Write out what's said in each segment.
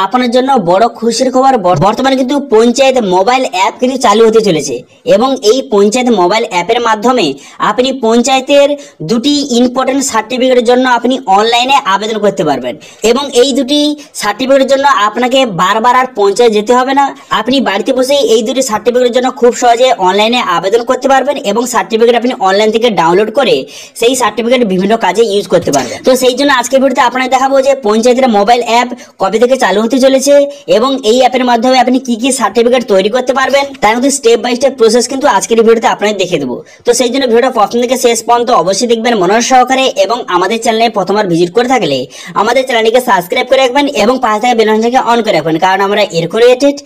আপনার জন্য বড় খুশির খবর, বর্তমানে কিন্তু পঞ্চায়েত মোবাইল অ্যাপ কিন্তু চালু হতে চলেছে এবং এই পঞ্চায়েত মোবাইল অ্যাপের মাধ্যমে আপনি পঞ্চায়েতের দুটি ইম্পর্টেন্ট সার্টিফিকেটের জন্য আপনি অনলাইনে আবেদন করতে পারবেন এবং এই দুটি সার্টিফিকেটের জন্য আপনাকে বারবার আর পঞ্চায়েত যেতে হবে না। আপনি বাড়িতে বসেই এই দুটি সার্টিফিকেটের জন্য খুব সহজে অনলাইনে আবেদন করতে পারবেন এবং সার্টিফিকেট আপনি অনলাইন থেকে ডাউনলোড করে সেই সার্টিফিকেট বিভিন্ন কাজে ইউজ করতে পারবেন। তো সেই জন্য আজকের ভিডিওতে আপনাদের দেখাবো যে পঞ্চায়েতের মোবাইল অ্যাপ কবে থেকে চালু হতে চলেছে এবং এই অ্যাপের মাধ্যমে আপনি কি কি সার্টিফিকেট তৈরি করতে পারবেন তার মধ্যে স্টেপ বাই স্টেপ প্রসেস কিন্তু আজকের ভিডিওতে আপনাদের দেখিয়ে দেবো। তো সেই জন্য ভিডিওটা প্রথম থেকে শেষ পর্যন্ত অবশ্যই দেখবেন মনোযোগ সহকারে এবং আমাদের চ্যানেলে প্রথমবার ভিজিট করে থাকলে আমাদের চ্যানেলটিকে সাবস্ক্রাইব করে রাখবেন এবং পাশে থাকা বেল আইকনটাকে অন করে রাখবেন, কারণ আমরা এরকম রিলেটেড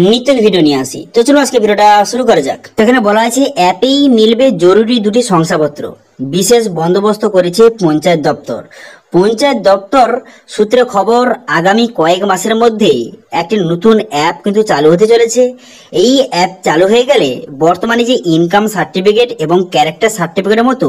নিত্য ভিডিও নিয়ে আসি। তো চলুন আজকে ভিডিওটা শুরু করা যাক। এখানে বলা আছে অ্যাপেই মিলবে জরুরি দুটি শংসাপত্র, বিশেষ বন্দোবস্ত করেছে পঞ্চায়েত দপ্তর। পঞ্চায়েত দপ্তর সূত্রে খবর, আগামী কয়েক মাসের মধ্যে একটি নতুন অ্যাপ কিন্তু চালু হতে চলেছে। এই অ্যাপ চালু হয়ে গেলে বর্তমানে যে ইনকাম সার্টিফিকেট এবং ক্যারেক্টার সার্টিফিকেটের মতো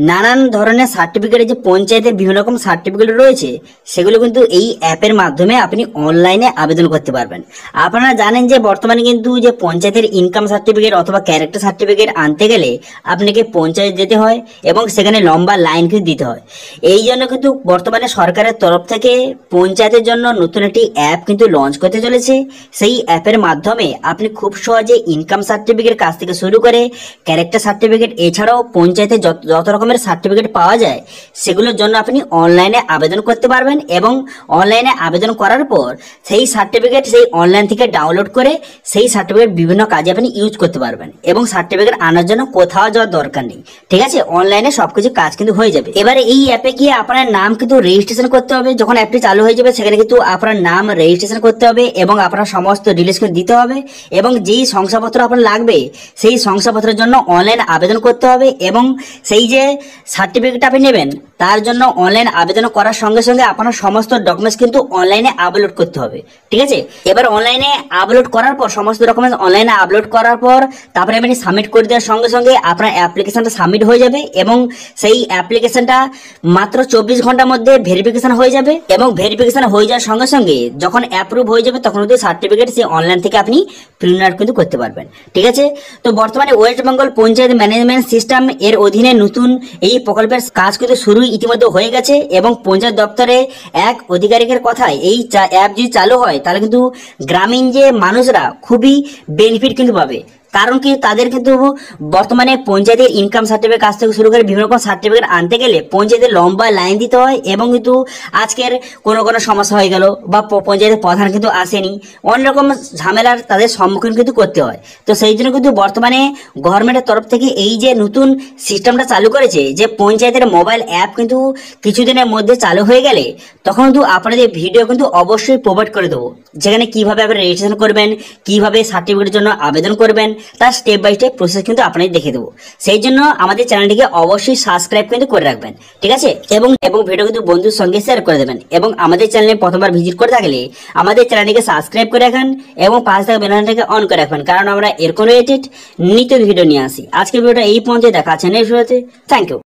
নানান ধরনের সার্টিফিকেট যে পঞ্চায়েতের বিভিন্ন রকম সার্টিফিকেট রয়েছে সেগুলো কিন্তু এই অ্যাপের মাধ্যমে আপনি অনলাইনে আবেদন করতে পারবেন। আপনারা জানেন যে বর্তমানে কিন্তু যে পঞ্চায়েতের ইনকাম সার্টিফিকেট অথবা ক্যারেক্টার সার্টিফিকেট আনতে গেলে আপনাকে পঞ্চায়েত যেতে হয় এবং সেখানে লম্বা লাইন কিন্তু দিতে হয়। এই জন্য কিন্তু বর্তমানে সরকারের তরফ থেকে পঞ্চায়েতের জন্য নতুন একটি অ্যাপ কিন্তু লঞ্চ করতে চলেছে। সেই অ্যাপের মাধ্যমে আপনি খুব সহজে ইনকাম সার্টিফিকেট কাজ থেকে শুরু করে ক্যারেক্টার সার্টিফিকেট এছাড়াও পঞ্চায়েতে যত রকমের সার্টিফিকেট পাওয়া যায় সেগুলোর জন্য আপনি অনলাইনে আবেদন করতে পারবেন এবং অনলাইনে আবেদন করার পর সেই সার্টিফিকেট সেই অনলাইন থেকে ডাউনলোড করে সেই সার্টিফিকেট বিভিন্ন কাজে আপনি ইউজ করতে পারবেন এবং সার্টিফিকেট আনার জন্য কোথাও যাওয়ার দরকার নেই। ঠিক আছে, অনলাইনে সবকিছু কাজ কিন্তু হয়ে যাবে। এবারে এই অ্যাপে গিয়ে আপনার নাম কিন্তু রেজিস্ট্রেশন করতে হবে। যখন অ্যাপটি চালু হয়ে যাবে সেখানে কিন্তু আপনার নাম রেজিস্ট্রেশন করতে হবে এবং আপনার সমস্ত ডিটেইলস করে দিতে হবে এবং যেই শংসাপত্র আপনার লাগবে সেই শংসাপত্রের জন্য অনলাইন আবেদন করতে হবে এবং সেই যে সার্টিফিকেট আপনি নেবেন তার জন্য অনলাইন আবেদন করার সঙ্গে সঙ্গে আপনার সমস্ত ডকুমেন্টস কিন্তু অনলাইনে আপলোড করতে হবে। ঠিক আছে, এবার অনলাইনে আপলোড করার পর সমস্ত ডকুমেন্টস অনলাইনে আপলোড করার পর তারপরে আপনি সাবমিট করে দেওয়ার সঙ্গে সঙ্গে আপনার অ্যাপ্লিকেশনটা সাবমিট হয়ে যাবে এবং সেই অ্যাপ্লিকেশনটা মাত্র 24 ঘন্টার মধ্যে ভেরিফিকেশন হয়ে যাবে এবং ভেরিফিকেশন হয়ে যাওয়ার সঙ্গে সঙ্গে যখন অ্যাপ্রুভ হয়ে যাবে তখন কিন্তু সার্টিফিকেট সেই অনলাইন থেকে আপনি প্রিন্ট আউট কিন্তু করতে পারবেন। ঠিক আছে, তো বর্তমানে West Bengal panchayat management system এর অধীনে নতুন এই প্রকল্পের কাজ কিন্তু শুরু ইতিমধ্যে হয়ে গেছে এবং পঞ্চায়েত দপ্তরে এক আধিকারিকের কথায় এই অ্যাপ যদি চালু হয় তাহলে কিন্তু গ্রামীণ যে মানুষরা খুবই বেনিফিট কিন্তু পাবে। কারণ কি তাদের কিন্তু বর্তমানে পঞ্চায়েতের ইনকাম সার্টিফিকেট কাজ থেকে শুরু করে বিভিন্ন রকম সার্টিফিকেট আনতে গেলে পঞ্চায়েতের লম্বা লাইন দিতে হয় এবং কিন্তু আজকের কোনো সমস্যা হয়ে গেল বা পঞ্চায়েতের প্রধান কিন্তু আসেনি, অনেক রকম ঝামেলার তাদের সম্মুখীন কিন্তু করতে হয়। তো সেই জন্য কিন্তু বর্তমানে গভর্নমেন্টের তরফ থেকে এই যে নতুন সিস্টেমটা চালু করেছে যে পঞ্চায়েতের মোবাইল অ্যাপ কিন্তু কিছুদিনের মধ্যে চালু হয়ে গেলে তখন কিন্তু আপনাদের ভিডিও কিন্তু অবশ্যই প্রোভাইড করে দেবো, যেখানে কিভাবে আপনি রেজিস্ট্রেশন করবেন, কিভাবে সার্টিফিকেটের জন্য আবেদন করবেন তার স্টেপ বাই স্টেপ প্রসেস কিন্তু আপনাদের দেখে দেবো। সেই জন্য আমাদের চ্যানেলটিকে অবশ্যই সাবস্ক্রাইব কিন্তু করে রাখবেন। ঠিক আছে, এবং ভিডিও কিন্তু বন্ধুর সঙ্গে শেয়ার করে দেবেন এবং আমাদের চ্যানেলে প্রথমবার ভিজিট করে থাকলে আমাদের চ্যানেলটিকে সাবস্ক্রাইব করে রাখেন এবং পাশে থাকা বেল আইকনটাকে অন করে রাখবেন, কারণ আমরা এরকম রিলেটেড নিত্য ভিডিও নিয়ে আসি। আজকের ভিডিওটা এই পর্যন্ত দেখা আছে নেক্সট ভিডিওতে। Thank you.